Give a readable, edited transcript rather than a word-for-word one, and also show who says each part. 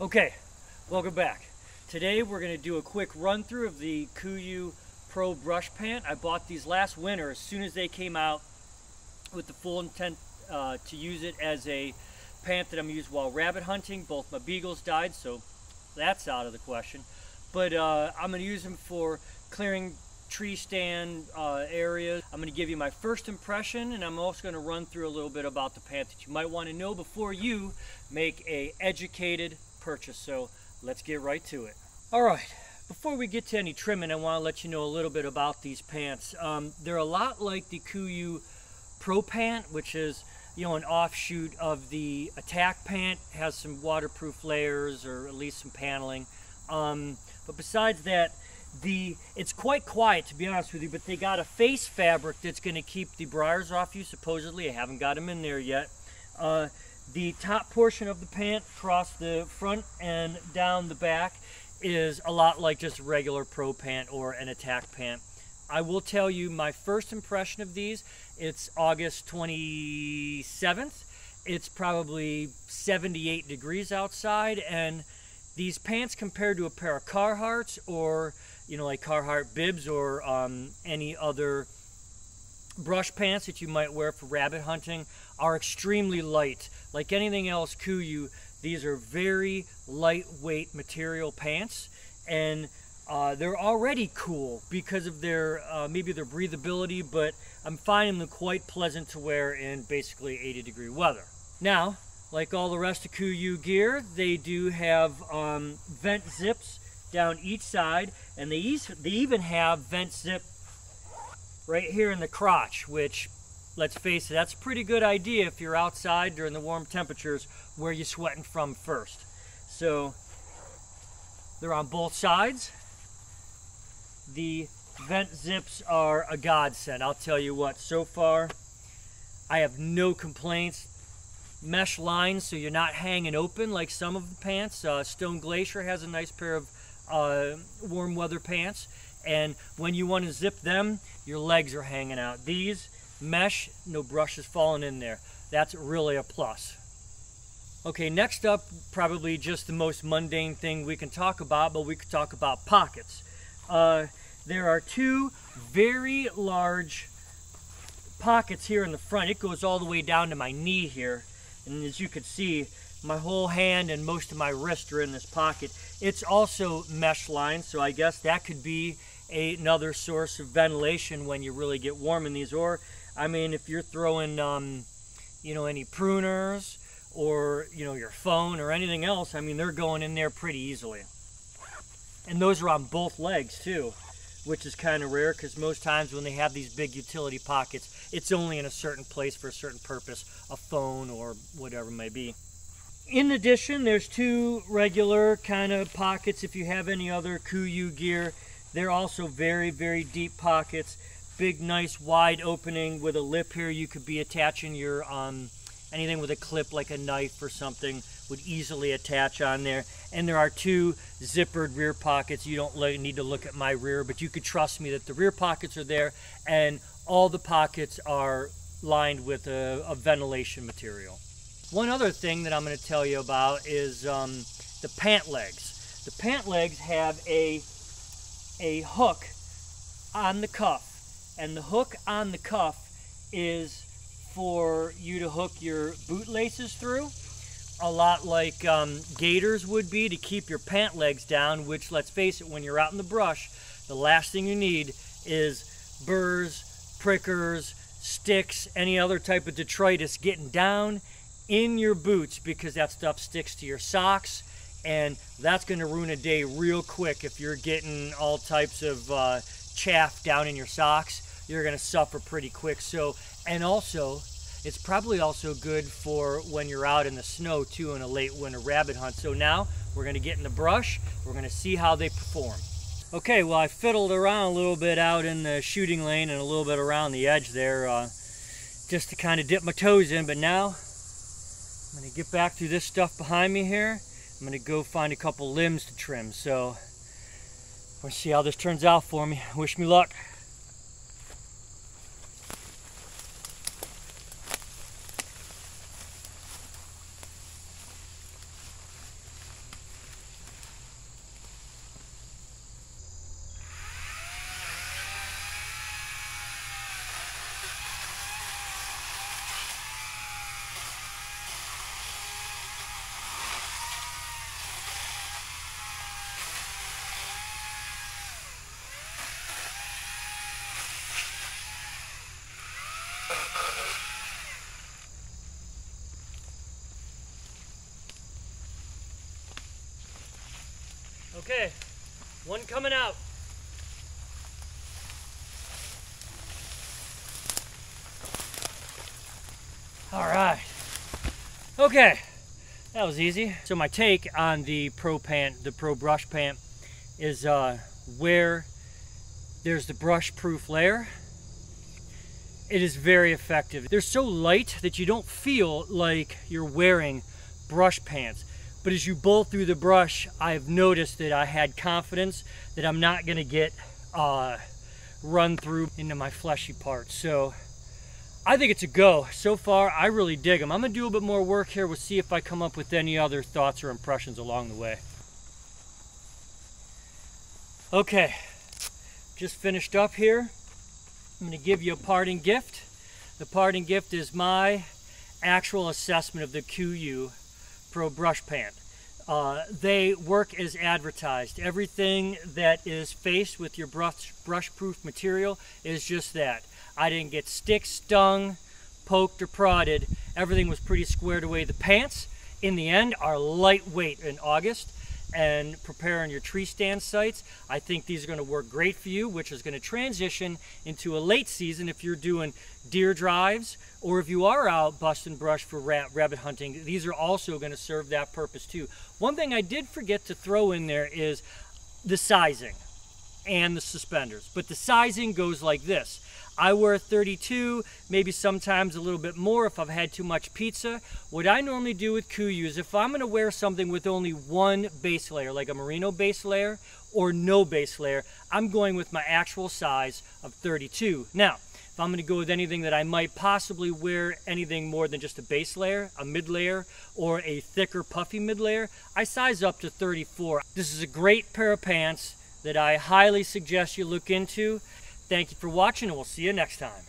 Speaker 1: Okay, welcome back. Today we're going to do a quick run through of the KUIU Pro Brush Pant. I bought these last winter as soon as they came out with the full intent to use it as a pant that I'm using while rabbit hunting. Both my beagles died, so that's out of the question. But I'm going to use them for clearing tree stand areas. I'm going to give you my first impression, and I'm also going to run through a little bit about the pant that you might want to know before you make a educated purchase. So let's get right to it. All right, before we get to any trimming, I want to let you know a little bit about these pants. They're a lot like the KUIU Pro Pant, which is, you know, an offshoot of the Attack Pant. It has some waterproof layers, or at least some paneling. But besides that, it's quite quiet, to be honest with you, but they got a face fabric that's going to keep the briars off you, supposedly. I haven't got them in there yet. The top portion of the pant across the front and down the back is a lot like just a regular Pro Pant or an Attack Pant. I will tell you my first impression of these. It's August 27th. It's probably 78 degrees outside, and these pants, compared to a pair of Carhartts or, you know, like Carhartt bibs or any other brush pants that you might wear for rabbit hunting, are extremely light. Like anything else KUIU, these are very lightweight material pants, and they're already cool because of their maybe their breathability, but I'm finding them quite pleasant to wear in basically 80-degree weather. Now, like all the rest of KUIU gear, they do have vent zips down each side, and they even have vent zip right here in the crotch, which, let's face it, that's a pretty good idea if you're outside during the warm temperatures. Where you sweating from first? So they're on both sides. The vent zips are a godsend. I'll tell you what, so far I have no complaints. Mesh lines, so you're not hanging open like some of the pants. Stone Glacier has a nice pair of warm weather pants, and when you want to zip them, your legs are hanging out. These mesh, no brushes falling in there. That's really a plus. Okay, next up, probably just the most mundane thing we can talk about, but we could talk about pockets. There are two very large pockets here in the front. It goes all the way down to my knee here, and as you can see, my whole hand and most of my wrist are in this pocket. It's also mesh lined, so I guess that could be another source of ventilation when you really get warm in these. Or, I mean, if you're throwing, you know, any pruners or, you know, your phone or anything else, I mean, they're going in there pretty easily. And those are on both legs too, which is kind of rare, because most times when they have these big utility pockets, it's only in a certain place for a certain purpose, a phone or whatever it may be. In addition, there's two regular kind of pockets. If you have any other KUIU gear, they're also very, very deep pockets. Big, nice, wide opening with a lip here. You could be attaching your anything with a clip, like a knife or something, would easily attach on there. And there are two zippered rear pockets. You don't need to look at my rear, but you could trust me that the rear pockets are there, and all the pockets are lined with a ventilation material. One other thing that I'm going to tell you about is the pant legs. The pant legs have a hook on the cuff, and the hook on the cuff is for you to hook your boot laces through, a lot like gaiters would be, to keep your pant legs down, which, let's face it, when you're out in the brush, the last thing you need is burrs, prickers, sticks, any other type of detritus getting down in your boots, because that stuff sticks to your socks, and that's going to ruin a day real quick. If you're getting all types of chaff down in your socks, you're going to suffer pretty quick. So, and also, it's probably also good for when you're out in the snow too, in a late winter rabbit hunt. So now we're going to get in the brush. We're going to see how they perform. Okay, well, I fiddled around a little bit out in the shooting lane and a little bit around the edge there, just to kind of dip my toes in. But now I'm going to get back through this stuff behind me here. I'm going to go find a couple limbs to trim. So we'll see how this turns out for me. Wish me luck. Okay, one coming out. All right. Okay, that was easy. So my take on the Pro Pant, the Pro Brush Pant, is where there's the brush proof layer, it is very effective. They're so light that you don't feel like you're wearing brush pants. But as you bowl through the brush, I've noticed that I had confidence that I'm not gonna get run through into my fleshy parts. So I think it's a go. So far, I really dig them. I'm gonna do a bit more work here. We'll see if I come up with any other thoughts or impressions along the way. Okay, just finished up here. I'm gonna give you a parting gift. The parting gift is my actual assessment of the KUIU Pro Brush Pant. They work as advertised. Everything that is faced with your brush-proof material is just that. I didn't get stick, stung, poked, or prodded. Everything was pretty squared away. The pants, in the end, are lightweight in August and preparing your tree stand sites. I think these are going to work great for you, which is going to transition into a late season if you're doing deer drives or if you are out busting brush for rabbit hunting. These are also going to serve that purpose too. One thing I did forget to throw in there is the sizing and the suspenders, but the sizing goes like this. I wear 32, maybe sometimes a little bit more if I've had too much pizza. What I normally do with KUIU is if I'm gonna wear something with only one base layer, like a merino base layer or no base layer, I'm going with my actual size of 32. Now, if I'm gonna go with anything that I might possibly wear anything more than just a base layer, a mid layer, or a thicker puffy mid layer, I size up to 34. This is a great pair of pants that I highly suggest you look into. Thank you for watching, and we'll see you next time.